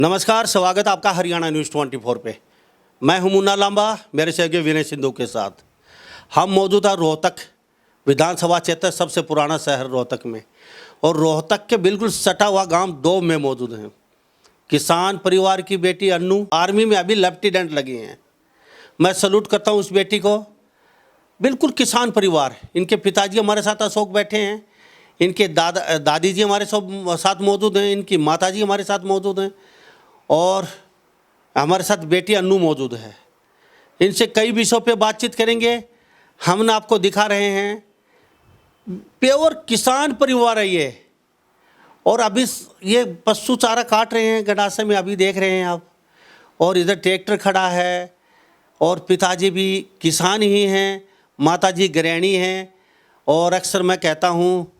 नमस्कार, स्वागत है आपका हरियाणा न्यूज़ 24 पे। मैं हूं मुन्ना लांबा, मेरे सहयोगी विनय सिंधु के साथ। हम मौजूद हैं रोहतक विधानसभा क्षेत्र, सबसे पुराना शहर रोहतक में, और रोहतक के बिल्कुल सटा हुआ गांव दो में मौजूद हैं। किसान परिवार की बेटी अन्नू आर्मी में अभी लेफ्टिनेंट लगी हैं। मैं सैल्यूट करता हूं उस बेटी को। बिल्कुल किसान परिवार। इनके पिताजी हमारे साथ अशोक बैठे हैं, इनके दादी जी हमारे साथ मौजूद हैं, इनकी माताजी हमारे साथ मौजूद हैं, और हमारे साथ बेटी अन्नू मौजूद है। इनसे कई विषयों पे बातचीत करेंगे। हम ना आपको दिखा रहे हैं, प्योर किसान परिवार है ये। और अभी ये पशु चारा काट रहे हैं गंडासे में, अभी देख रहे हैं आप। और इधर ट्रैक्टर खड़ा है, और पिताजी भी किसान ही हैं, माताजी गृहिणी हैं। और अक्सर मैं कहता हूँ,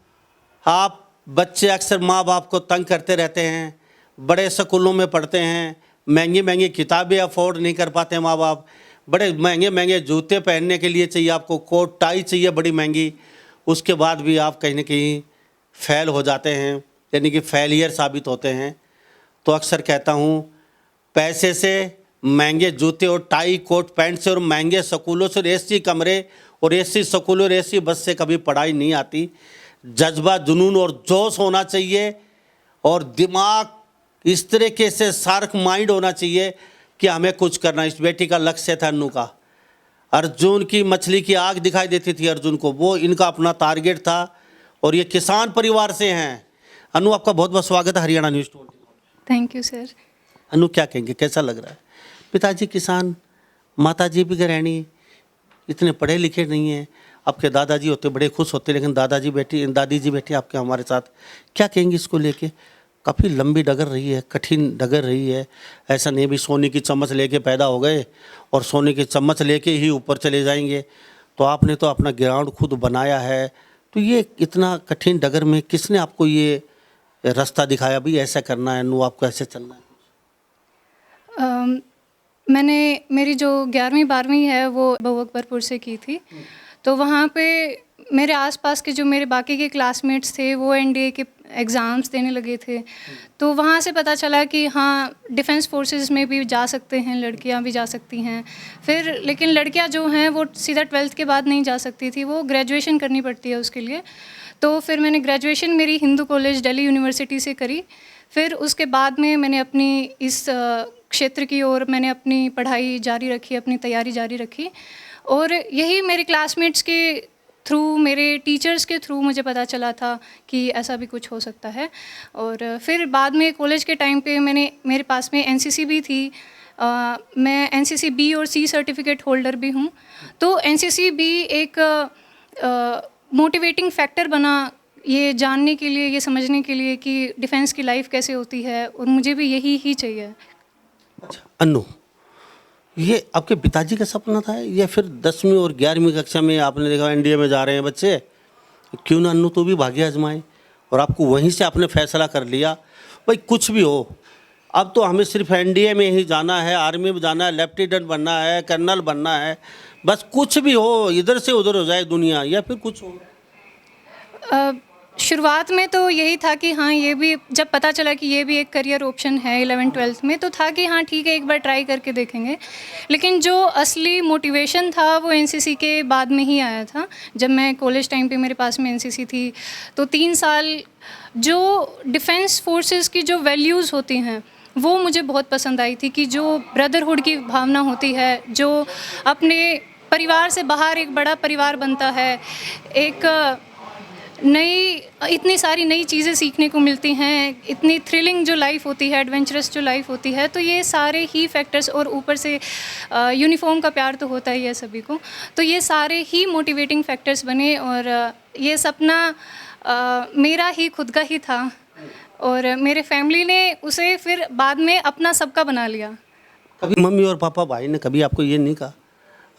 आप बच्चे अक्सर माँ बाप को तंग करते रहते हैं, बड़े स्कूलों में पढ़ते हैं, महंगी महंगी किताबें अफोर्ड नहीं कर पाते माँ बाप, बड़े महंगे महंगे जूते पहनने के लिए चाहिए आपको, कोट टाई चाहिए बड़ी महंगी, उसके बाद भी आप कहीं ना कहीं फेल हो जाते हैं, यानी कि फेलियर साबित होते हैं। तो अक्सर कहता हूँ, पैसे से, महंगे जूते और टाई कोट पैंट से, और महंगे स्कूलों से, एसी कमरे और एसी स्कूलों और एसी बस से कभी पढ़ाई नहीं आती। जज्बा, जुनून और जोश होना चाहिए, और दिमाग इस तरीके से शार्प माइंड होना चाहिए कि हमें कुछ करना। इस बेटी का लक्ष्य था अन्नू का। अर्जुन की मछली की आग दिखाई देती थी अर्जुन को, वो इनका अपना टारगेट था, और ये किसान परिवार से हैं। अन्नू, आपका बहुत बहुत स्वागत है Haryana news 24। Thank you sir. Annu, क्या कहेंगे, कैसा लग रहा है? पिताजी किसान, माताजी भी गृहिणी, इतने पढ़े लिखे नहीं हैं। आपके दादाजी होते बड़े खुश होते, लेकिन दादी जी बेटी आपके हमारे साथ। क्या कहेंगे इसको लेके? काफ़ी लंबी डगर रही है, कठिन डगर रही है। ऐसा नहीं भी सोने की चम्मच लेके पैदा हो गए और सोने की चम्मच लेके ही ऊपर चले जाएंगे। तो आपने तो अपना ग्राउंड खुद बनाया है। तो ये इतना कठिन डगर में किसने आपको ये रास्ता दिखाया, भी ऐसा करना है नु, आपको ऐसे चलना है? मैंने मेरी जो 11वीं 12वीं है वो अकबरपुर से की थी। तो वहाँ पे मेरे आसपास के जो मेरे बाकी के क्लासमेट्स थे वो एनडीए के एग्ज़ाम्स देने लगे थे। तो वहाँ से पता चला कि हाँ, डिफेंस फोर्सेस में भी जा सकते हैं, लड़कियाँ भी जा सकती हैं। फिर लेकिन लड़कियाँ जो हैं वो सीधा 12th के बाद नहीं जा सकती थी, वो ग्रेजुएशन करनी पड़ती है उसके लिए। तो फिर मैंने ग्रेजुएशन मेरी हिंदू कॉलेज दिल्ली यूनिवर्सिटी से करी। फिर उसके बाद में मैंने अपनी इस क्षेत्र की ओर मैंने अपनी पढ़ाई जारी रखी, अपनी तैयारी जारी रखी। और यही मेरे क्लासमेट्स के थ्रू, मेरे टीचर्स के थ्रू मुझे पता चला था कि ऐसा भी कुछ हो सकता है। और फिर बाद में कॉलेज के टाइम पे मेरे पास में एनसीसी भी थी। मैं एनसीसी बी और सी सर्टिफिकेट होल्डर भी हूँ। तो एनसीसी भी एक मोटिवेटिंग फैक्टर बना, ये जानने के लिए, ये समझने के लिए कि डिफेंस की लाइफ कैसे होती है, और मुझे भी यही ही चाहिए। अच्छा अन्नू, ये आपके पिताजी का सपना था, या फिर 10वीं और 11वीं कक्षा में आपने देखा एनडीए में जा रहे हैं बच्चे, क्यों ना अन्नू तो भी भाग्य आजमाए, और आपको वहीं से आपने फैसला कर लिया भाई कुछ भी हो, अब तो हमें सिर्फ एनडीए में ही जाना है, आर्मी में जाना है, लेफ्टिनेंट बनना है, कर्नल बनना है, बस कुछ भी हो, इधर से उधर हो जाए दुनिया, या फिर कुछ हो? शुरुआत में तो यही था कि हाँ, ये भी जब पता चला कि ये भी एक करियर ऑप्शन है 11th-12th में, तो था कि हाँ ठीक है, एक बार ट्राई करके देखेंगे। लेकिन जो असली मोटिवेशन था वो एनसीसी के बाद में ही आया था। जब मैं कॉलेज टाइम पे मेरे पास में एनसीसी थी, तो 3 साल जो डिफेंस फोर्सेस की जो वैल्यूज़ होती हैं वो मुझे बहुत पसंद आई थी। कि जो ब्रदरहुड की भावना होती है, जो अपने परिवार से बाहर एक बड़ा परिवार बनता है, एक इतनी सारी नई चीज़ें सीखने को मिलती हैं, इतनी थ्रिलिंग जो लाइफ होती है, एडवेंचरस जो लाइफ होती है, तो ये सारे ही फैक्टर्स, और ऊपर से यूनिफॉर्म का प्यार तो होता ही है सभी को, तो ये सारे ही मोटिवेटिंग फैक्टर्स बने। और ये सपना मेरा ही खुद का ही था, और मेरे फैमिली ने उसे फिर बाद में अपना सबका बना लिया। कभी मम्मी और पापा, भाई ने कभी आपको ये नहीं कहा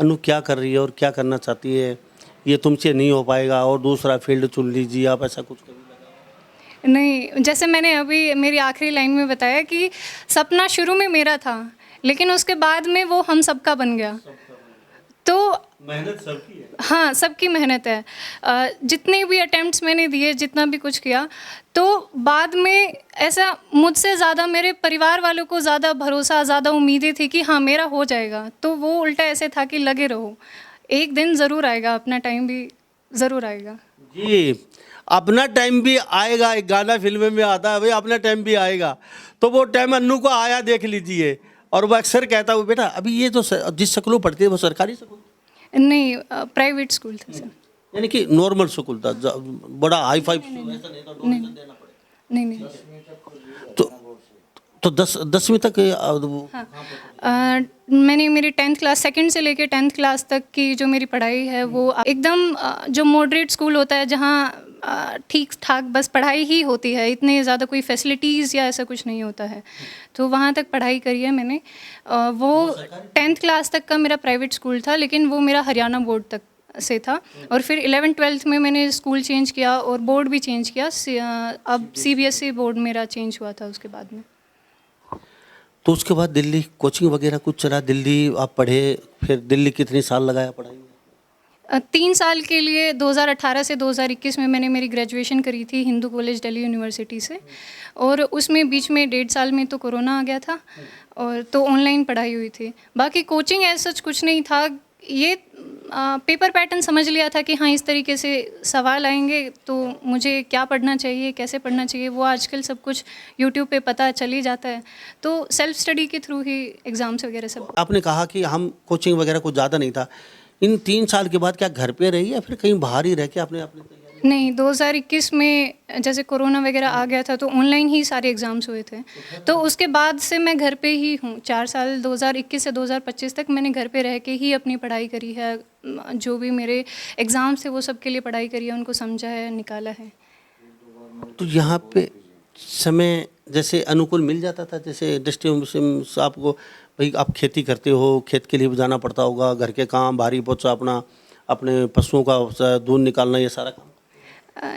अन्नू क्या कर रही है और क्या करना चाहती है, ये तुमसे नहीं हो पाएगा और दूसरा फील्ड चुन लीजिए, आप ऐसा कुछ कभी लगा? नहीं, जैसे मैंने अभी मेरी आखिरी लाइन में बताया कि सपना शुरू में मेरा था, लेकिन उसके बाद में वो हम सबका बन गया। तो मेहनत सबकी है। हाँ, सबकी मेहनत है। जितने भी अटेम्प्ट्स मैंने दिए, जितना भी कुछ किया, तो बाद में ऐसा मुझसे ज़्यादा मेरे परिवार वालों को ज़्यादा भरोसा, ज़्यादा उम्मीदें थी कि हाँ मेरा हो जाएगा। तो वो उल्टा ऐसे था कि लगे रहो, एक दिन ज़रूर आएगा, अपना टाइम भी ज़रूर आएगा। जी, अपना टाइम भी आएगा। एक गाना फिल्म में आता है, भाई अपना टाइम भी आएगा। तो वो टाइम अन्नू को आया, देख लीजिए। और वो अक्सर कहता है, बेटा अभी ये जो जिस स्कूल में पढ़ती है वो सरकारी स्कूल, नहीं, प्राइवेट स्कूल था सर। यानी कि नॉर्मल स्कूल था, बड़ा हाई फाई ऐसा नहीं था, डोनेशन देना पड़े। नहीं नहीं। तो 10वीं तक हाँ, मैंने मेरी 10th क्लास, सेकंड से लेकर 10th क्लास तक की जो मेरी पढ़ाई है वो एकदम जो मॉडरेट स्कूल होता है, जहाँ ठीक ठाक बस पढ़ाई ही होती है, इतने ज़्यादा कोई फैसिलिटीज़ या ऐसा कुछ नहीं होता है, तो वहाँ तक पढ़ाई करी है मैंने। वो 10th क्लास तक का मेरा प्राइवेट स्कूल था, लेकिन वो मेरा हरियाणा बोर्ड तक से था। और फिर 11th-12th में मैंने स्कूल चेंज किया और बोर्ड भी चेंज किया। अब CBSE बोर्ड मेरा चेंज हुआ था उसके बाद में। तो उसके बाद दिल्ली कोचिंग वगैरह कुछ चला, दिल्ली आप पढ़े, फिर दिल्ली कितने साल लगाया पढ़ाई में? 3 साल के लिए 2018 से 2021 में मैंने मेरी ग्रेजुएशन करी थी हिंदू कॉलेज दिल्ली यूनिवर्सिटी से। और उसमें बीच में 1.5 साल में तो कोरोना आ गया था, और तो ऑनलाइन पढ़ाई हुई थी। बाकी कोचिंग ऐसा सच कुछ नहीं था। ये पेपर पैटर्न समझ लिया था कि हाँ इस तरीके से सवाल आएंगे, तो मुझे क्या पढ़ना चाहिए, कैसे पढ़ना चाहिए, वो आजकल सब कुछ यूट्यूब पे पता चल ही जाता है। तो सेल्फ स्टडी के थ्रू ही एग्ज़ाम्स वगैरह सब। आपने कहा कि हम कोचिंग वगैरह कुछ ज़्यादा नहीं था। इन 3 साल के बाद क्या घर पे रही या फिर कहीं बाहर ही रह के आपने अपनी तैयारी? नहीं, 2021 में जैसे कोरोना वगैरह आ गया था, तो ऑनलाइन ही सारे एग्ज़ाम्स हुए थे। तो उसके बाद से मैं घर पे ही हूँ। 4 साल 2021 से 2025 तक मैंने घर पे रह के ही अपनी पढ़ाई करी है। जो भी मेरे एग्ज़ाम्स थे वो सब के लिए पढ़ाई करी है, उनको समझा है, निकाला है। तो यहाँ पे समय जैसे अनुकूल मिल जाता था, जैसे डिस्ट्रिक्ट आपको, भाई आप खेती करते हो, खेत के लिए भी जाना पड़ता होगा, घर के काम, भारी पोछा, अपने पशुओं का दूध निकालना, ये सारा काम।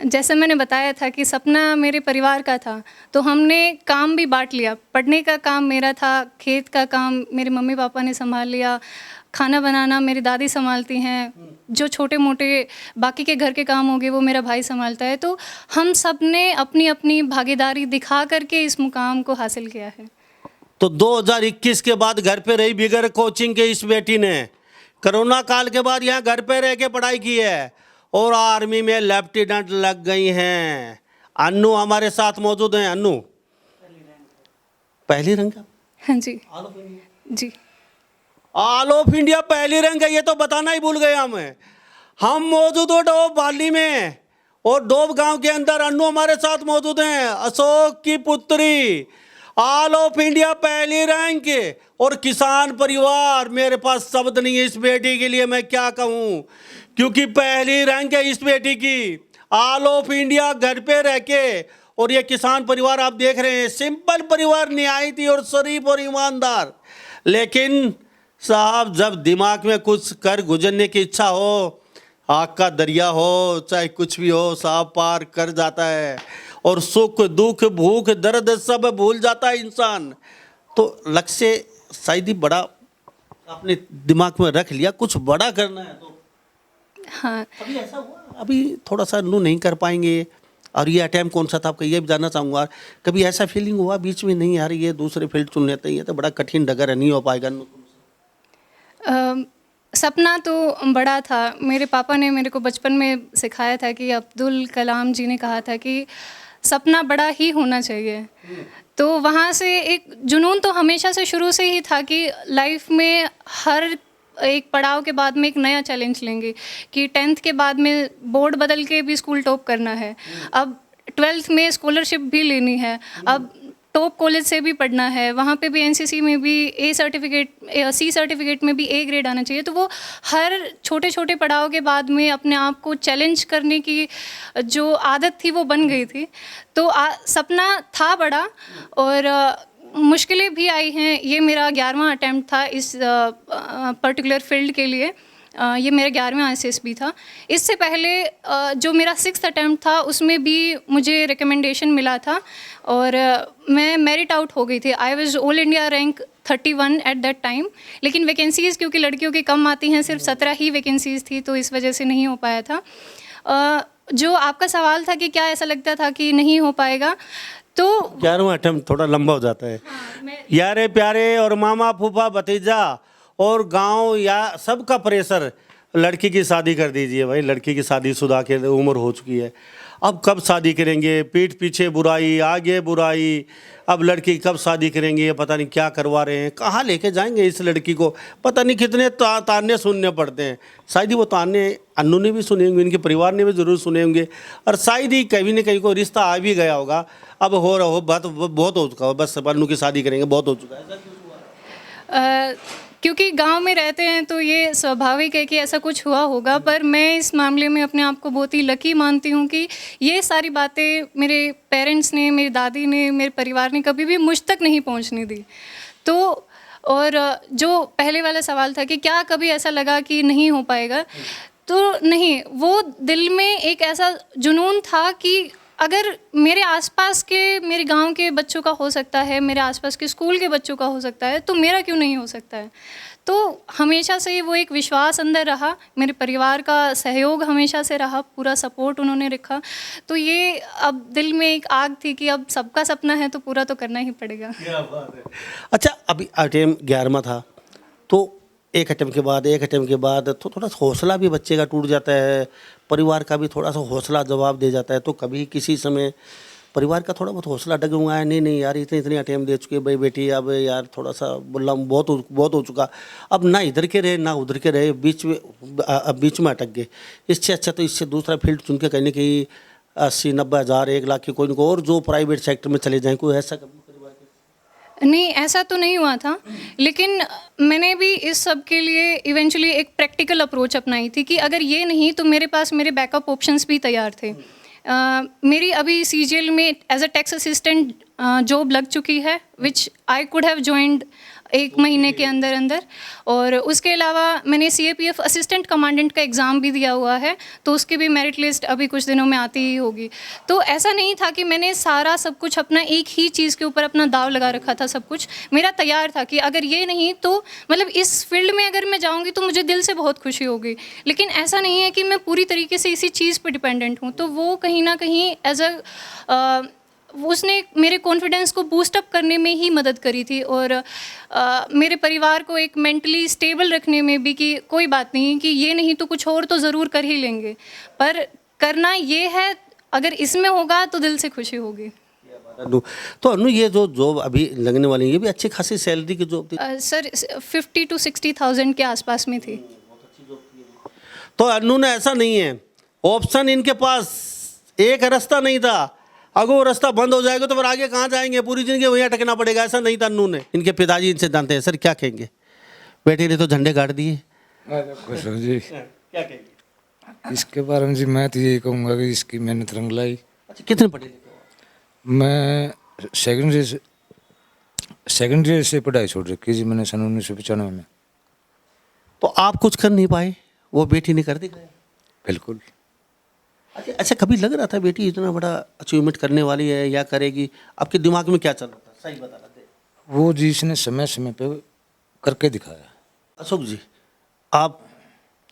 जैसे मैंने बताया था कि सपना मेरे परिवार का था, तो हमने काम भी बांट लिया। पढ़ने का काम मेरा था, खेत का काम मेरे मम्मी पापा ने संभाल लिया, खाना बनाना मेरी दादी संभालती हैं, जो छोटे मोटे बाकी के घर के काम हो गए वो मेरा भाई संभालता है। तो हम सब ने अपनी अपनी भागीदारी दिखा करके इस मुकाम को हासिल किया है। तो 2021 के बाद घर पे रही बिगर कोचिंग के इस बेटी ने कोरोना काल के बाद यहाँ घर पे रह के पढ़ाई की है और आर्मी में लेफ्टिनेंट लग गई हैं। अन्नू हमारे साथ मौजूद हैं। अन्नू, पहली रंग का? हाँ जी जी। ऑल ऑफ इंडिया पहली रैंक है, ये तो बताना ही भूल गए हम मौजूद हो डोब वाली में, और डोब गांव के अंदर अन्नू हमारे साथ मौजूद हैं, अशोक की पुत्री, ऑल ऑफ इंडिया पहली रैंक। और किसान परिवार, मेरे पास शब्द नहीं है इस बेटी के लिए मैं क्या कहूँ, क्योंकि पहली रैंक है इस बेटी की, ऑल ऑफ इंडिया घर पे रह के। और ये किसान परिवार आप देख रहे हैं, सिंपल परिवार, निहायती और शरीफ और ईमानदार। लेकिन साहब, जब दिमाग में कुछ कर गुजरने की इच्छा हो, आग का दरिया हो, चाहे कुछ भी हो, साहब पार कर जाता है, और सुख दुख भूख दर्द सब भूल जाता है इंसान। तो लक्ष्य शायद ही बड़ा आपने दिमाग में रख लिया, कुछ बड़ा करना है। तो हाँ, अभी ऐसा हुआ, अभी थोड़ा सा नो नहीं कर पाएंगे, और ये अटैम्प्ट कौन सा था आपका, ये भी जानना चाहूँगा। कभी ऐसा फीलिंग हुआ बीच में, नहीं यार ये दूसरे फील्ड चुन लेते हैं, ये तो बड़ा कठिन डगर है, नहीं हो पाएगा? सपना तो बड़ा था। मेरे पापा ने मेरे को बचपन में सिखाया था कि अब्दुल कलाम जी ने कहा था कि सपना बड़ा ही होना चाहिए। तो वहाँ से एक जुनून तो हमेशा से शुरू से ही था कि लाइफ में हर एक पड़ाव के बाद में एक नया चैलेंज लेंगे, कि 10th के बाद में बोर्ड बदल के भी स्कूल टॉप करना है, अब 12th में स्कॉलरशिप भी लेनी है, अब टॉप कॉलेज से भी पढ़ना है, वहाँ पे भी एनसीसी में भी सी सर्टिफिकेट में भी A ग्रेड आना चाहिए। तो वो हर छोटे छोटे पड़ाव के बाद में अपने आप को चैलेंज करने की जो आदत थी वो बन गई थी। तो सपना था बड़ा, और मुश्किलें भी आई हैं। ये मेरा 11वां अटैम्प्ट था इस पर्टिकुलर फील्ड के लिए। ये मेरा 11वां ICSB था। इससे पहले जो मेरा 6th अटैम्प्ट था उसमें भी मुझे रिकमेंडेशन मिला था और मैं मेरिट आउट हो गई थी। I was all India rank 31 at that time, लेकिन वैकेंसीज़ क्योंकि लड़कियों की कम आती हैं, सिर्फ 17 ही वैकेंसीज़ थी, तो इस वजह से नहीं हो पाया था। जो आपका सवाल था कि क्या ऐसा लगता था कि नहीं हो पाएगा, तो 11वां अटेम्प्ट थोड़ा लंबा हो जाता है। यारे प्यारे और मामा फूफा भतीजा और गांव या सबका प्रेशर, लड़की की शादी कर दीजिए भाई, लड़की की शादीशुदा की उम्र हो चुकी है, अब कब शादी करेंगे, पीठ पीछे बुराई आगे बुराई, अब लड़की कब शादी करेंगे, पता नहीं क्या करवा रहे हैं, कहाँ लेके जाएंगे इस लड़की को, पता नहीं कितने ताने सुनने पड़ते हैं। शायद ही वो ताने अन्नू ने भी सुने होंगे, इनके परिवार ने भी ज़रूर सुने होंगे, और शायद ही कहीं न कहीं को रिश्ता आ भी गया होगा। अब हो रहा हो बात बहुत हो चुका हो, बस अन्नू की शादी करेंगे, बहुत हो चुका है। ऐसा क्यों हुआ? क्योंकि गांव में रहते हैं तो ये स्वाभाविक है कि ऐसा कुछ हुआ होगा, पर मैं इस मामले में अपने आप को बहुत ही लकी मानती हूँ कि ये सारी बातें मेरे पेरेंट्स ने, मेरी दादी ने, मेरे परिवार ने कभी भी मुझ तक नहीं पहुँचने दी। तो और जो पहले वाला सवाल था कि क्या कभी ऐसा लगा कि नहीं हो पाएगा, तो नहीं, वो दिल में एक ऐसा जुनून था कि अगर मेरे आसपास के, मेरे गांव के बच्चों का हो सकता है, मेरे आसपास के स्कूल के बच्चों का हो सकता है, तो मेरा क्यों नहीं हो सकता है। तो हमेशा से वो एक विश्वास अंदर रहा, मेरे परिवार का सहयोग हमेशा से रहा, पूरा सपोर्ट उन्होंने रखा। तो ये अब दिल में एक आग थी कि अब सबका सपना है तो पूरा तो करना ही पड़ेगा। क्या बात है। अच्छा, अभी अटेम्प्ट 11वां था, तो एक अटेम्प्ट के बाद तो थोड़ा सा हौसला भी बच्चे का टूट जाता है, परिवार का भी थोड़ा सा हौसला जवाब दे जाता है। तो कभी किसी समय परिवार का थोड़ा बहुत हौसला डगमगाया है, नहीं यार इतने अटेम्प्ट दे चुके भाई बेटी, अब यार थोड़ा सा बोला बहुत हो चुका, अब ना इधर के रहे ना उधर के रहे, बीच में अटक गए, इससे अच्छा तो इससे दूसरा फील्ड चुन के कहने की 80-90 हज़ार 1 लाख की कोई ना कोई और जो प्राइवेट सेक्टर में चले जाएँ, कोई ऐसा कभी? नहीं, ऐसा तो नहीं हुआ था, लेकिन मैंने भी इस सब के लिए इवेंचुअली एक प्रैक्टिकल अप्रोच अपनाई थी कि अगर ये नहीं तो मेरे पास मेरे बैकअप ऑप्शंस भी तैयार थे। मेरी अभी CGL में as a tax assistant job लग चुकी है, which I could have joined 1 महीने के अंदर, और उसके अलावा मैंने CAPF असिस्टेंट कमांडेंट का एग्ज़ाम भी दिया हुआ है, तो उसकी भी मेरिट लिस्ट अभी कुछ दिनों में आती ही होगी। तो ऐसा नहीं था कि मैंने सारा सब कुछ अपना एक ही चीज़ के ऊपर अपना दाव लगा रखा था, सब कुछ मेरा तैयार था कि अगर ये नहीं तो मतलब इस फील्ड में अगर मैं जाऊँगी तो मुझे दिल से बहुत खुशी होगी, लेकिन ऐसा नहीं है कि मैं पूरी तरीके से इसी चीज़ पर डिपेंडेंट हूँ। तो वो कहीं ना कहीं एज अ उसने मेरे कॉन्फिडेंस को बूस्ट अप करने में ही मदद करी थी, और मेरे परिवार को एक मेंटली स्टेबल रखने में भी कि कोई बात नहीं कि ये नहीं तो कुछ और तो ज़रूर कर ही लेंगे, पर करना ये है, अगर इसमें होगा तो दिल से खुशी होगी। तो अनु, ये जो जॉब अभी लगने वाली है ये भी अच्छी खासी सैलरी की जॉब थी? सर 50 to 60,000 के आसपास में थी। तो अनु ने ऐसा नहीं है, ऑप्शन इनके पास एक रास्ता नहीं था, अगर वो रास्ता बंद हो जाएगा तो फिर आगे कहाँ जाएंगे, पूरी जिंदगी वहीं अटकना पड़ेगा, ऐसा नहीं था अनु ने। इनके पिताजी इनसे जानते हैं, सर क्या कहेंगे, बेटे ने तो झंडे गाड़ दिए, खुश हो जी। क्या कहेंगे इसके बारे में जी मैं तो यही कहूँगा कि इसकी मेहनत रंग लाई। अच्छा, कितने पढ़े लिखे हो? मैं सेकेंडरी से पढ़ाई छोड़ रखी जी मैंने सन 1995 में। तो आप कुछ कर नहीं पाए, वो बेटी ने कर दिखाया? बिल्कुल। अच्छा, कभी लग रहा था बेटी इतना बड़ा अचीवमेंट करने वाली है या करेगी, आपके दिमाग में क्या चल रहा था, सही बता रहे थे? वो जी इसने समय समय पे करके दिखाया। अशोक जी, आप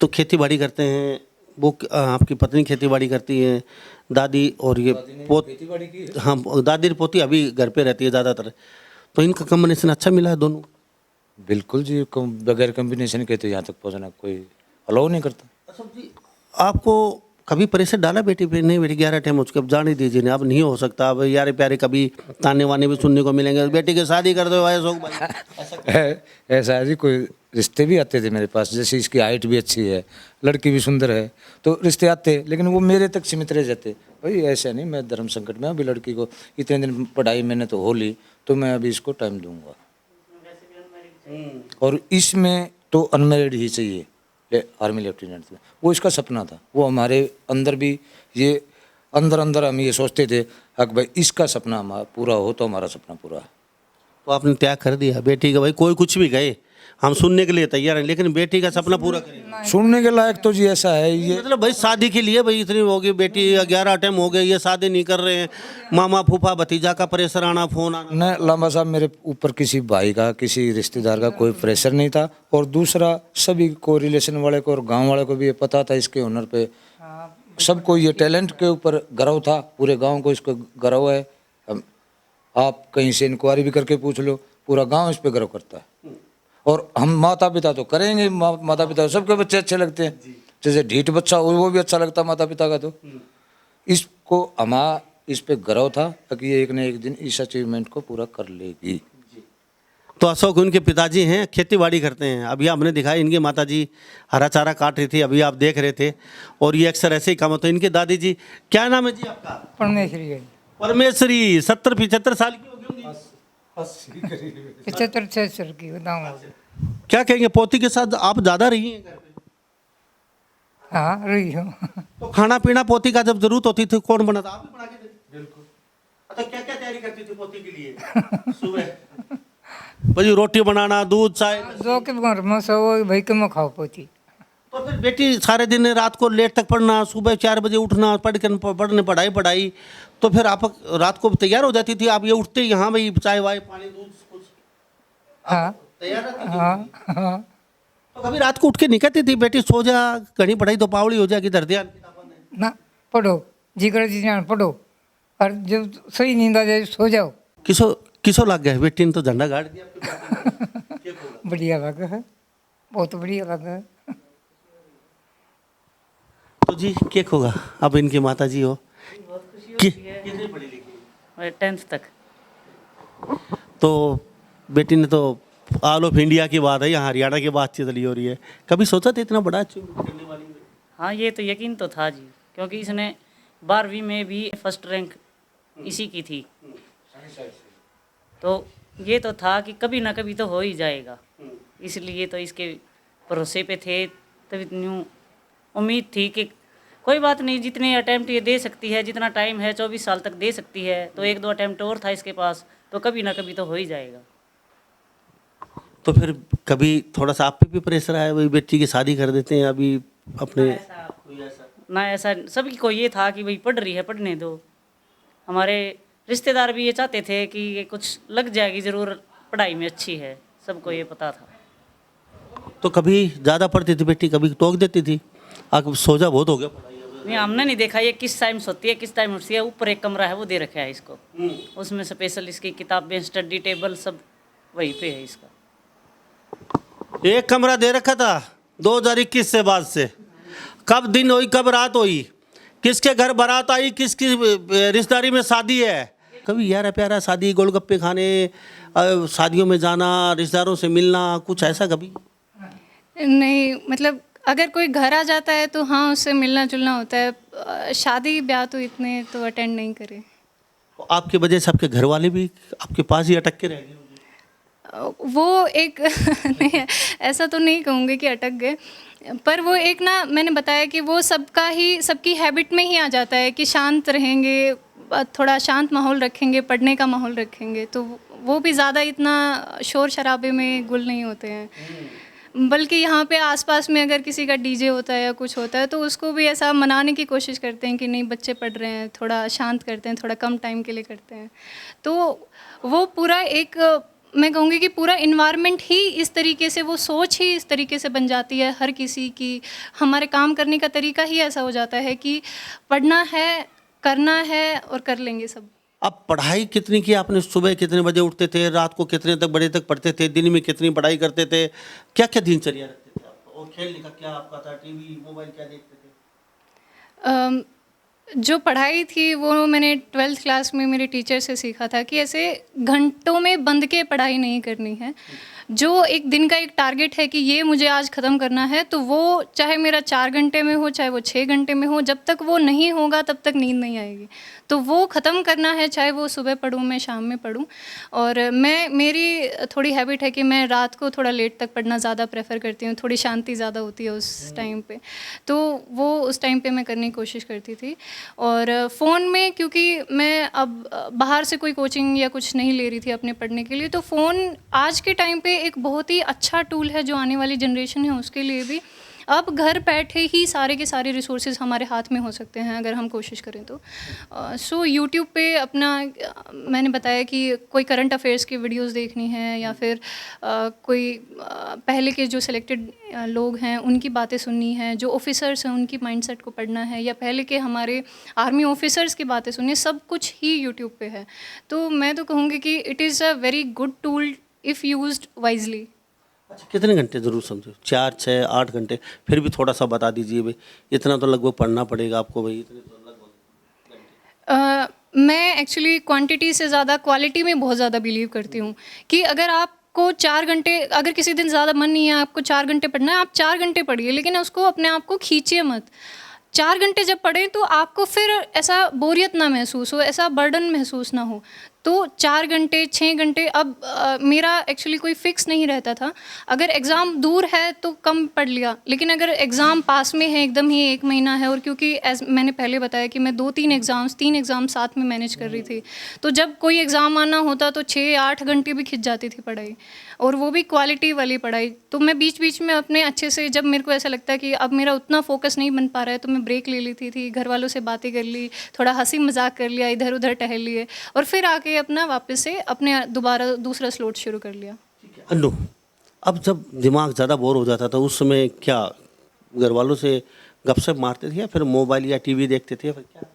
तो खेती बाड़ी करते हैं, वो आपकी पत्नी खेती बाड़ी करती है, दादी और ये खेती बाड़ी की है। हाँ, दादी और पोती अभी घर पे रहती है ज़्यादातर, तो इनका कॉम्बिनेशन अच्छा मिला है दोनों? बिल्कुल जी, बगैर कम्बिनेशन के तो यहाँ तक पहुँचना कोई अलाउ नहीं करता। अशोक जी, आपको कभी प्रेशर डाला बेटी पे, नहीं बेटी 11 टाइम हो चुके, अब जाने दीजिए ना, अब नहीं हो सकता, अब यार प्यारे कभी ताने वाने भी सुनने को मिलेंगे, बेटी की शादी कर दो भाई अशोक भाई? ऐसा है जी, कोई रिश्ते भी आते थे मेरे पास, जैसे इसकी हाइट भी अच्छी है, लड़की भी सुंदर है, तो रिश्ते आते, लेकिन वो मेरे तक सीमित रह जाते। भाई ऐसा नहीं, मैं धर्म संकट में अभी लड़की को इतने दिन पढ़ाई मैंने तो हो ली, तो मैं अभी इसको टाइम दूंगा, और इसमें तो अनमैरिड ही चाहिए। आर्मी लेफ्टिनेंट थे, वो इसका सपना था, वो हमारे अंदर भी ये अंदर हम ये सोचते थे कि भाई इसका सपना हमारा पूरा हो तो हमारा सपना पूरा है। तो आपने त्याग कर दिया बेटी का, भाई कोई कुछ भी कहे हम सुनने के लिए तैयार हैं, लेकिन बेटी का सपना पूरा करेंगे। सुनने के लायक तो जी ऐसा है ये, मतलब भाई शादी के लिए भाई इतनी होगी बेटी, 11 अटेम्प्ट हो गए, ये शादी नहीं कर रहे हैं, मामा फूफा भतीजा का प्रेशर आना, फोन आना। न लांबा साहब मेरे ऊपर किसी भाई का किसी रिश्तेदार का कोई प्रेशर नहीं था, और दूसरा सभी को रिलेशन वाले को और गांव वाले को भी ये पता था इसके हुनर पे, सबको ये टैलेंट के ऊपर गर्व था, पूरे गांव को इसको गर्व है। आप कहीं से इंक्वायरी भी करके पूछ लो, पूरा गांव इस पे गर्व करता है। और हम माता पिता तो करेंगे, माता पिता सबके बच्चे अच्छे लगते हैं, जैसे ढीठ बच्चा हो वो भी अच्छा लगता है माता पिता का। तो इसको हमारा इस पे गर्व था कि ये एक न एक दिन इस अचीवमेंट को पूरा कर लेगी। तो अशोक उनके पिताजी हैं, खेती बाड़ी करते हैं। अभी हमने दिखाया इनकी माताजी हरा चारा काट रही थी, अभी आप देख रहे थे, और ये अक्सर ऐसे ही काम होता है। इनके दादी जी, क्या नाम है जी आपका? परमेश्वरी है। परमेश्वरी। 70-75 साल की होगी होंगी। 75-76 की बताऊँ। क्या कहेंगे, पोती के साथ आप ज़्यादा रही हैं घर पे? हाँ रही हो। तो खाना पीना पोती का जब जरूरत होती थी कौन बनाता? आप ही बना के देते? बिल्कुल। अच्छा, क्या क्या तैयारी करती थी पोती के लिए सुबह? भाई रोटी बनाना, दूध, चाय। दो के घर में सो भाई के में खाओ पोती। तो फिर बेटी सारे दिन रात को लेट तक पढ़ना, सुबह 4 बजे उठना, पढ़ने पढ़ाई, तो फिर आप रात को तैयार हो जाती थी? आप ये उठते ही यहाँ भाई चाय वाय पानी दूध कुछ हाँ तैयार रहती थी? हाँ हाँ। तो कभी रात को उठ के नहीं कहती थी बेटी सो जा, घनी पढ़ाई तो पावड़ी हो जाएगी, धर ध्यान ना पढ़ो जी कर जी जान पढ़ो, और जब सही नींद आ जाए सो जाओ। किसो लग गया बेटी ने तो झंडा गाड़ दिया आपके पास। बढ़िया लगा है, बहुत बढ़िया लगा है। तो जी क्या होगा अब इनकी माता जी हो कितनी पढ़ी लिखी? 10th तक। तो बेटी ने तो ऑल ऑफ इंडिया की बात है, यहाँ हरियाणा की बातचीत चली हो रही है, कभी सोचा था इतना बड़ा अचीवमेंट करने वाली है? हाँ ये तो यकीन तो था जी, क्योंकि इसने 12वीं में भी फर्स्ट रैंक इसी की थी, तो ये तो था कि कभी ना कभी तो हो ही जाएगा, इसलिए तो इसके भरोसे पे थे। तभी न्यू उम्मीद थी कि कोई बात नहीं, जितने अटैम्प्ट ये दे सकती है, जितना टाइम है 24 साल तक दे सकती है, तो 1-2 अटैम्प्ट और था इसके पास, तो कभी ना कभी तो हो ही जाएगा। तो फिर कभी थोड़ा सा आप पे भी प्रेशर आया, वही बेटी की शादी कर देते हैं अभी अपने? ना ऐसा, सभी को ये था कि भाई पढ़ रही है पढ़ने दो। हमारे रिश्तेदार भी ये चाहते थे कि ये कुछ लग जाएगी ज़रूर, पढ़ाई में अच्छी है, सबको ये पता था। तो कभी ज़्यादा पढ़ती थी बेटी, कभी टोक देती थी आप सोचा बहुत हो गया पढ़ाई? नहीं, हमने नहीं देखा ये किस टाइम सोती है किस टाइम उठती है। ऊपर एक कमरा है वो दे रखा है इसको, उसमें स्पेशल इसकी किताबें, स्टडी टेबल सब वहीं पे है इसका। एक कमरा दे रखा था 2021 से बाद से? कब दिन हुई कब रात हुई, किसके घर बारात आई, किसकी रिश्तेदारी में शादी है? कभी यार प्यारा शादी, गोलगप्पे खाने, शादियों में जाना, रिश्तेदारों से मिलना, कुछ ऐसा कभी? नहीं, मतलब अगर कोई घर आ जाता है तो हाँ उससे मिलना जुलना होता है, शादी ब्याह तो इतने तो अटेंड नहीं करे। तो आपकी वजह से आपके घर वाले भी आपके पास ही अटक के रह गए? वो एक नहीं, ऐसा तो नहीं कहूँगी कि अटक गए, पर वो एक ना, मैंने बताया कि वो सबकी हैबिट में ही आ जाता है कि शांत रहेंगे, थोड़ा शांत माहौल रखेंगे, पढ़ने का माहौल रखेंगे, तो वो भी ज़्यादा इतना शोर शराबे में गुल नहीं होते हैं। बल्कि यहाँ पे आसपास में अगर किसी का डीजे होता है या कुछ होता है तो उसको भी ऐसा मनाने की कोशिश करते हैं कि नहीं बच्चे पढ़ रहे हैं, थोड़ा शांत करते हैं, थोड़ा कम टाइम के लिए करते हैं। तो वो पूरा एक, मैं कहूँगी कि पूरा इन्वायरमेंट ही इस तरीके से, वो सोच ही इस तरीके से बन जाती है हर किसी की। हमारे काम करने का तरीका ही ऐसा हो जाता है कि पढ़ना है, करना है और कर लेंगे सब। अब पढ़ाई कितनी की आपने? सुबह कितने बजे उठते थे, रात को कितने तक बजे तक पढ़ते थे, दिन में कितनी पढ़ाई करते थे, क्या क्या दिनचर्या रखते थे आप? और खेलने का क्या आपका था, टीवी मोबाइल क्या देखते थे? जो पढ़ाई थी वो मैंने 12th क्लास में मेरे टीचर से सीखा था कि ऐसे घंटों में बंद के पढ़ाई नहीं करनी है। जो एक दिन का एक टारगेट है कि ये मुझे आज ख़त्म करना है, तो वो चाहे मेरा 4 घंटे में हो, चाहे वो 6 घंटे में हो, जब तक वो नहीं होगा तब तक नींद नहीं आएगी। तो वो ख़त्म करना है, चाहे वो सुबह पढूँ मैं शाम में पढूँ। और मेरी थोड़ी हैबिट है कि मैं रात को थोड़ा लेट तक पढ़ना ज़्यादा प्रेफर करती हूँ, थोड़ी शांति ज़्यादा होती है उस टाइम पे, तो वो उस टाइम पे मैं करने की कोशिश करती थी। और फ़ोन में क्योंकि मैं अब बाहर से कोई कोचिंग या कुछ नहीं ले रही थी अपने पढ़ने के लिए, तो फ़ोन आज के टाइम पे एक बहुत ही अच्छा टूल है जो आने वाली जनरेशन है उसके लिए भी। अब घर बैठे ही सारे के सारे रिसोर्सेज हमारे हाथ में हो सकते हैं अगर हम कोशिश करें तो। सो यूट्यूब पे अपना मैंने बताया कि कोई करंट अफेयर्स की वीडियोस देखनी है या फिर कोई पहले के जो सिलेक्टेड लोग हैं उनकी बातें सुननी है, जो ऑफिसर्स हैं उनकी माइंडसेट को पढ़ना है, या पहले के हमारे आर्मी ऑफिसर्स की बातें सुननी है, सब कुछ ही यूट्यूब पे है। तो मैं तो कहूँगी कि it is a very good tool if used wisely. अच्छा, कितने घंटे ज़रूर समझो? 4, 6, 8 घंटे? फिर भी थोड़ा सा बता दीजिए भाई, इतना तो लगभग पढ़ना पड़ेगा आपको भाई, इतने तो लगभग। मैं एक्चुअली क्वांटिटी से ज़्यादा क्वालिटी में बहुत ज़्यादा बिलीव करती हूँ कि अगर आपको 4 घंटे, अगर किसी दिन ज़्यादा मन नहीं है आपको 4 घंटे पढ़ना है, आप 4 घंटे पढ़िए, लेकिन उसको अपने आप को खींचिए मत। 4 घंटे जब पढ़ें तो आपको फिर ऐसा बोरियत ना महसूस हो, ऐसा बर्डन महसूस ना हो। तो 4 घंटे 6 घंटे अब मेरा एक्चुअली कोई फ़िक्स नहीं रहता था। अगर एग्ज़ाम दूर है तो कम पढ़ लिया, लेकिन अगर एग्ज़ाम पास में है, एकदम ही 1 महीना है, और क्योंकि मैंने पहले बताया कि मैं 3 एग्ज़ाम साथ में मैनेज कर रही थी, तो जब कोई एग्ज़ाम आना होता तो 6-8 घंटे भी खिंच जाती थी पढ़ाई, और वो भी क्वालिटी वाली पढ़ाई। तो मैं बीच बीच में अपने अच्छे से, जब मेरे को ऐसा लगता है कि अब मेरा उतना फोकस नहीं बन पा रहा है, तो मैं ब्रेक ले लेती थी, घर वालों से बातें कर ली, थोड़ा हंसी मजाक कर लिया, इधर उधर टहल लिए, और फिर आके अपना वापस से अपने दोबारा दूसरा स्लॉट शुरू कर लिया। अन्नू, अब जब दिमाग ज़्यादा बोर हो जाता था उस समय क्या घर वालों से गपशप मारते थे या फिर मोबाइल या टीवी देखते थे या फिर क्या?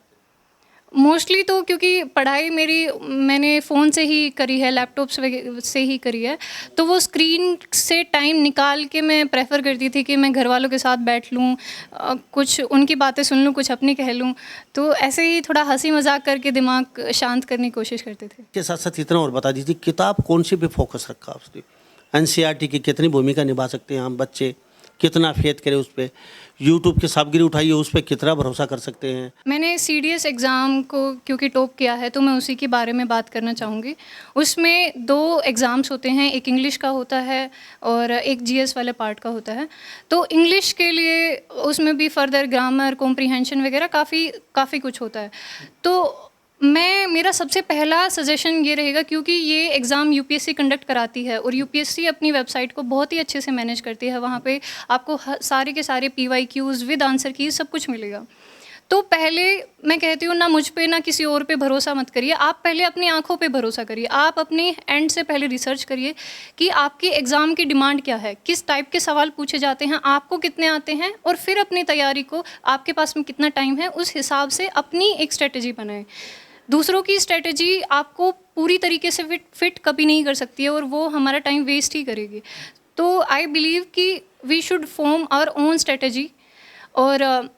मोस्टली तो क्योंकि पढ़ाई मेरी मैंने फ़ोन से ही करी है, लैपटॉप से ही करी है, तो वो स्क्रीन से टाइम निकाल के मैं प्रेफर करती थी कि मैं घर वालों के साथ बैठ लूँ, कुछ उनकी बातें सुन लूँ, कुछ अपनी कह लूँ। तो ऐसे ही थोड़ा हंसी मजाक करके दिमाग शांत करने की कोशिश करते थे। के साथ साथ इतना और बता दीजिए, किताब कौन सी पे फोकस रखा आपने? एनसीईआरटी की कितनी भूमिका निभा सकते हैं हम बच्चे, कितना फेथ करें उस पर? यूट्यूब की सामग्री उठाइए, उस पर कितना भरोसा कर सकते हैं? मैंने सीडीएस एग्ज़ाम को क्योंकि टॉप किया है तो मैं उसी के बारे में बात करना चाहूँगी। उसमें 2 एग्ज़ाम्स होते हैं, एक इंग्लिश का होता है और एक जीएस वाले पार्ट का होता है। तो इंग्लिश के लिए उसमें भी फर्दर ग्रामर, कॉम्प्रिहेंशन वगैरह काफ़ी कुछ होता है। तो मेरा सबसे पहला सजेशन ये रहेगा, क्योंकि ये एग्ज़ाम यूपीएससी कंडक्ट कराती है और यूपीएससी अपनी वेबसाइट को बहुत ही अच्छे से मैनेज करती है। वहाँ पे आपको सारे के सारे PYQs विद आंसर की सब कुछ मिलेगा। तो पहले मैं कहती हूँ, ना मुझ पे ना किसी और पे भरोसा मत करिए, आप पहले अपनी आंखों पे भरोसा करिए। आप अपने एंड से पहले रिसर्च करिए कि आपके एग्ज़ाम की डिमांड क्या है, किस टाइप के सवाल पूछे जाते हैं, आपको कितने आते हैं, और फिर अपनी तैयारी को, आपके पास में कितना टाइम है, उस हिसाब से अपनी एक स्ट्रेटजी बनाएं। दूसरों की स्ट्रेटजी आपको पूरी तरीके से फिट कभी नहीं कर सकती है और वो हमारा टाइम वेस्ट ही करेगी। तो आई बिलीव कि we should form our own strategy. और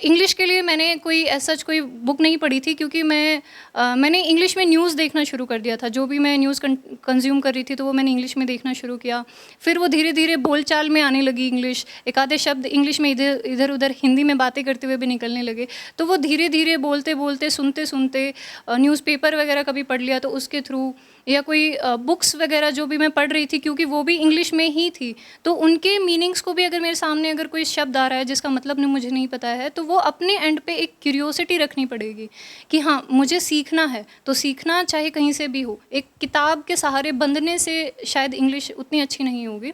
इंग्लिश के लिए मैंने कोई बुक नहीं पढ़ी थी, क्योंकि मैंने इंग्लिश में न्यूज़ देखना शुरू कर दिया था। जो भी मैं न्यूज़ कंज्यूम कर रही थी तो वो मैंने इंग्लिश में देखना शुरू किया। फिर वो धीरे धीरे बोलचाल में आने लगी इंग्लिश, एक आधे शब्द इंग्लिश में इधर उधर हिंदी में बातें करते हुए भी निकलने लगे। तो वो धीरे धीरे बोलते बोलते, सुनते सुनते, न्यूज़पेपर वगैरह कभी पढ़ लिया तो उसके थ्रू, या कोई बुक्स वगैरह जो भी मैं पढ़ रही थी, क्योंकि वो भी इंग्लिश में ही थी, तो उनके मीनिंग्स को भी, अगर मेरे सामने अगर कोई शब्द आ रहा है जिसका मतलब मुझे नहीं पता है, तो वो अपने एंड पे एक क्यूरियोसिटी रखनी पड़ेगी कि हाँ मुझे सीखना है। तो सीखना चाहे कहीं से भी हो, एक किताब के सहारे बंधने से शायद इंग्लिश उतनी अच्छी नहीं होगी।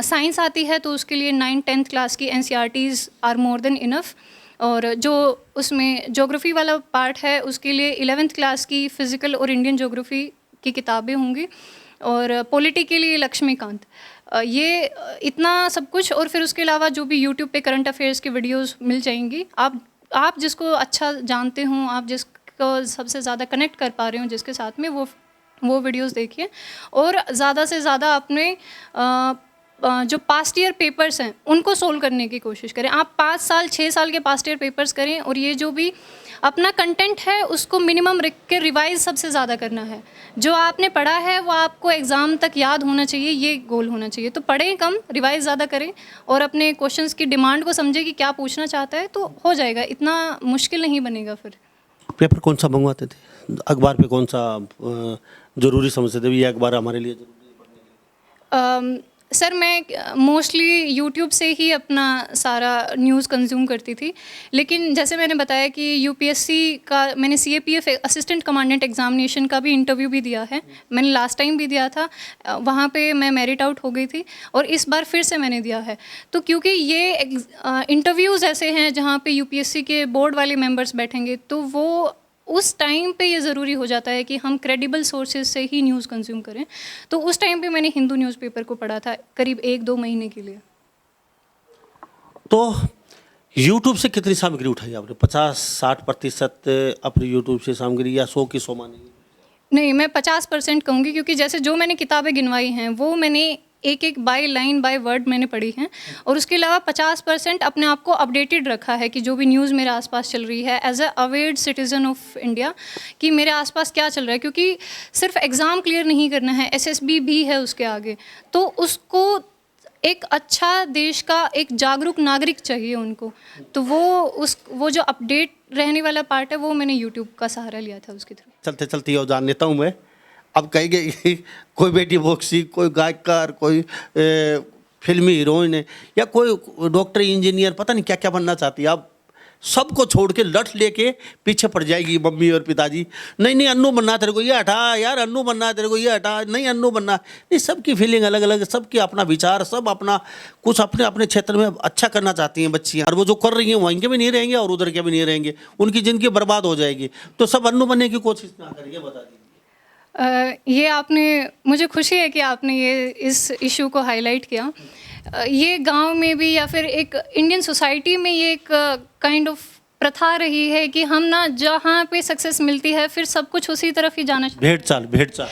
साइंस आती है तो उसके लिए 9th-10th क्लास की NCERTs are more than enough. और जो उसमें ज्योग्राफी वाला पार्ट है उसके लिए 11th क्लास की फिज़िकल और इंडियन ज्योग्राफी की किताबें होंगी, और पॉलिटी के लिए लक्ष्मीकांत। ये इतना सब कुछ, और फिर उसके अलावा जो भी यूट्यूब पे करंट अफेयर्स की वीडियोस मिल जाएंगी। आप जिसको अच्छा जानते हों, आप जिसको सबसे ज़्यादा कनेक्ट कर पा रहे हो जिसके साथ में, वो वीडियोस देखिए। और ज़्यादा से ज़्यादा अपने जो पास्ट ईयर पेपर्स हैं उनको सोल्व करने की कोशिश करें। आप 5 साल 6 साल के पास्ट ईयर पेपर्स करें, और ये जो भी अपना कंटेंट है उसको मिनिमम रख के रिवाइज सबसे ज़्यादा करना है। जो आपने पढ़ा है वो आपको एग्ज़ाम तक याद होना चाहिए, ये गोल होना चाहिए। तो पढ़ें कम, रिवाइज ज़्यादा करें, और अपने क्वेश्चंस की डिमांड को समझें कि क्या पूछना चाहता है, तो हो जाएगा, इतना मुश्किल नहीं बनेगा फिर। पेपर कौन सा मंगवाते थे? अखबार पे कौन सा ज़रूरी समझते थे, ये अखबार हमारे लिए ज़रूरी? सर मैं मोस्टली यूट्यूब से ही अपना सारा न्यूज़ कंज्यूम करती थी, लेकिन जैसे मैंने बताया कि यूपीएससी का मैंने सीएपीएफ असिस्टेंट कमांडेंट एग्जामिनेशन का भी इंटरव्यू भी दिया है। मैंने लास्ट टाइम भी दिया था, वहाँ पे मैं मेरिट आउट हो गई थी और इस बार फिर से मैंने दिया है। तो क्योंकि ये इंटरव्यूज़ ऐसे हैं जहाँ पे यूपीएससी के बोर्ड वाले मेंबर्स बैठेंगे, तो वो उस टाइम पे ये ज़रूरी हो जाता है कि हम क्रेडिबल सोर्सेज से ही न्यूज़ कंज्यूम करें। तो उस टाइम पे मैंने हिंदू न्यूज़पेपर को पढ़ा था करीब 1-2 महीने के लिए। तो यूट्यूब से कितनी सामग्री उठाई आपने? 50-60% अपनी यूट्यूब से सामग्री, या 100 की 100 मानेंगे? नहीं, मैं 50% कहूँगी, क्योंकि जैसे जो मैंने किताबें गिनवाई हैं वो मैंने एक बाय लाइन बाय वर्ड मैंने पढ़ी हैं, और उसके अलावा 50% अपने आप को अपडेटेड रखा है कि जो भी न्यूज़ मेरे आसपास चल रही है as a awared citizen of India, कि मेरे आसपास क्या चल रहा है। क्योंकि सिर्फ एग्ज़ाम क्लियर नहीं करना है, एसएसबी भी है उसके आगे, तो उसको एक अच्छा देश का एक जागरूक नागरिक चाहिए उनको। तो वो जो अपडेट रहने वाला पार्ट है वो मैंने यूट्यूब का सहारा लिया था उसके थ्रू। चलते चलते और जान लेता हूँ मैं, अब कहेंगे कोई बेटी बॉक्सी, कोई गायकार, कोई फिल्मी हीरोइन है, या कोई डॉक्टर इंजीनियर, पता नहीं क्या क्या बनना चाहती है। अब सबको छोड़ के लठ लेके पीछे पड़ जाएगी मम्मी और पिताजी, नहीं नहीं अन्नू बनना तेरे को, ये हटा यार, अन्नू बनना तेरे को, ये हटा, नहीं अन्नू बनना। नहीं, सबकी फीलिंग अलग अलग, सबकी अपना विचार, सब अपना कुछ अपने अपने क्षेत्र में अच्छा करना चाहती हैं बच्चियाँ, और वो जो कर रही हैं वहीं के भी नहीं रहेंगे और उधर के भी नहीं रहेंगे, उनकी ज़िंदगी बर्बाद हो जाएगी। तो सब अन्नू बनने की कोशिश ना करिए, बता दीजिए। ये आपने, मुझे खुशी है कि आपने ये इस इशू को हाईलाइट किया। ये गांव में भी या फिर एक इंडियन सोसाइटी में ये एक काइंड ऑफ प्रथा रही है कि हम ना जहाँ पे सक्सेस मिलती है फिर सब कुछ उसी तरफ ही जाना चाहिए। भेड़ चाल।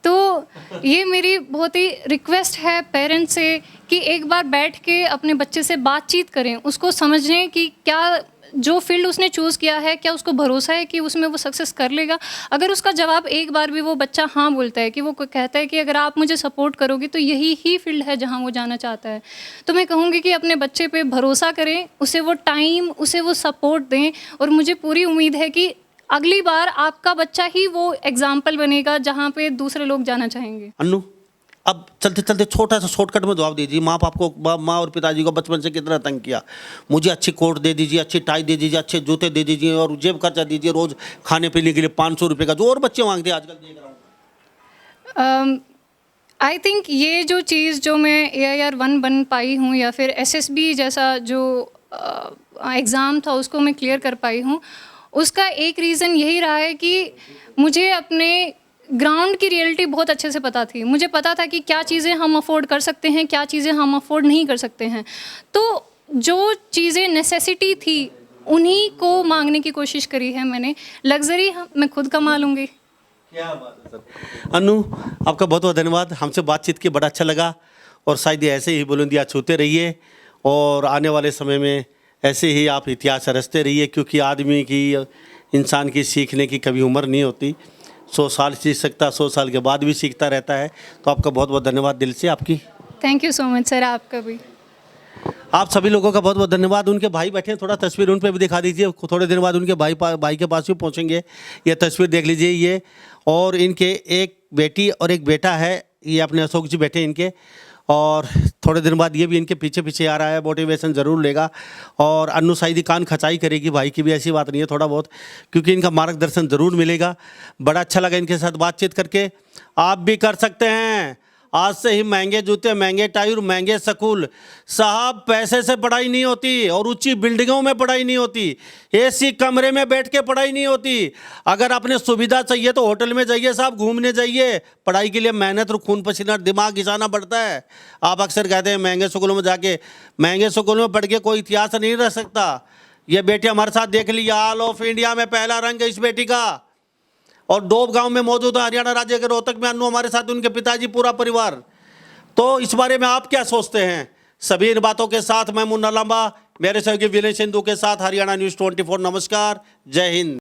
तो ये मेरी बहुत ही रिक्वेस्ट है पेरेंट्स से कि एक बार बैठ के अपने बच्चे से बातचीत करें, उसको समझें कि क्या जो फील्ड उसने चूज़ किया है, क्या उसको भरोसा है कि उसमें वो सक्सेस कर लेगा। अगर उसका जवाब एक बार भी वो बच्चा हाँ बोलता है, कि वो कहता है कि अगर आप मुझे सपोर्ट करोगे तो यही ही फील्ड है जहाँ वो जाना चाहता है, तो मैं कहूँगी कि अपने बच्चे पे भरोसा करें, उसे वो टाइम, उसे वो सपोर्ट दें। और मुझे पूरी उम्मीद है कि अगली बार आपका बच्चा ही वो एग्जाम्पल बनेगा जहाँ पे दूसरे लोग जाना चाहेंगे। अन्नू, अब चलते चलते छोटा सा शॉर्टकट में जवाब दीजिए। माँ और पिताजी को बचपन से कितना तंग किया, मुझे अच्छी कोट दे दीजिए, अच्छी टाई दे दीजिए, अच्छे जूते दे दीजिए, और जेब खर्चा दीजिए रोज़ खाने पीने के लिए 500 रुपये का, जो और बच्चे मांगते हैं आजकल, देख रहा हूँ। आई थिंक ये जो चीज़ जो मैं AIR 1 बन पाई हूँ, या फिर SSB जैसा जो एग्ज़ाम था उसको मैं क्लियर कर पाई हूँ, उसका एक रीज़न यही रहा है कि मुझे अपने ग्राउंड की रियलिटी बहुत अच्छे से पता थी। मुझे पता था कि क्या चीज़ें हम अफोर्ड कर सकते हैं, क्या चीज़ें हम अफोर्ड नहीं कर सकते हैं। तो जो चीज़ें नेसेसिटी थी उन्हीं को मांगने की कोशिश करी है मैंने। लग्जरी मैं खुद कमा लूँगी। क्या बात है सर। अन्नू, आपका बहुत बहुत धन्यवाद, हमसे बातचीत की बड़ा अच्छा लगा, और शायद ये ऐसे ही बुलंदियाँ छूते रहिए, और आने वाले समय में ऐसे ही आप इतिहास रचते रहिए, क्योंकि आदमी की, इंसान की सीखने की कभी उम्र नहीं होती। 100 साल सीख सकता, 100 साल के बाद भी सीखता रहता है। तो आपका बहुत बहुत धन्यवाद दिल से आपकी। Thank you so much sir, आपका भी। आप सभी लोगों का बहुत बहुत धन्यवाद। उनके भाई बैठे हैं, थोड़ा तस्वीर उन पर भी दिखा दीजिए। थोड़े दिन बाद उनके भाई के पास भी पहुंचेंगे। ये तस्वीर देख लीजिए ये, और इनके एक बेटी और एक बेटा है, ये अपने अशोक जी बैठे इनके, और थोड़े दिन बाद ये भी इनके पीछे पीछे आ रहा है, मोटिवेशन ज़रूर लेगा। और अन्नू शायद कान खचाई करेगी, भाई की भी ऐसी बात नहीं है, थोड़ा बहुत, क्योंकि इनका मार्गदर्शन ज़रूर मिलेगा। बड़ा अच्छा लगा इनके साथ बातचीत करके। आप भी कर सकते हैं, आज से ही महंगे जूते, महंगे टाई और महंगे स्कूल। साहब, पैसे से पढ़ाई नहीं होती, और ऊंची बिल्डिंगों में पढ़ाई नहीं होती, एसी कमरे में बैठ के पढ़ाई नहीं होती। अगर आपने सुविधा चाहिए तो होटल में जाइए साहब, घूमने जाइए। पढ़ाई के लिए मेहनत और खून पसीना दिमाग घिसाना पड़ता है। आप अक्सर कहते हैं महंगे स्कूलों में जाके, महंगे स्कूलों में पढ़ के कोई इतिहास नहीं रह सकता। ये बेटी हमारे साथ देख लिया, ऑल ऑफ इंडिया में पहला रंग है इस बेटी का, और डोब गांव में मौजूद है, हरियाणा राज्य के रोहतक में। अन्नू हमारे साथ, उनके पिताजी, पूरा परिवार। तो इस बारे में आप क्या सोचते हैं? सभी इन बातों के साथ मैं मुन्ना लांबा, मेरे सहयोगी विनय सिंधु के साथ हरियाणा न्यूज़ 24। नमस्कार, जय हिंद।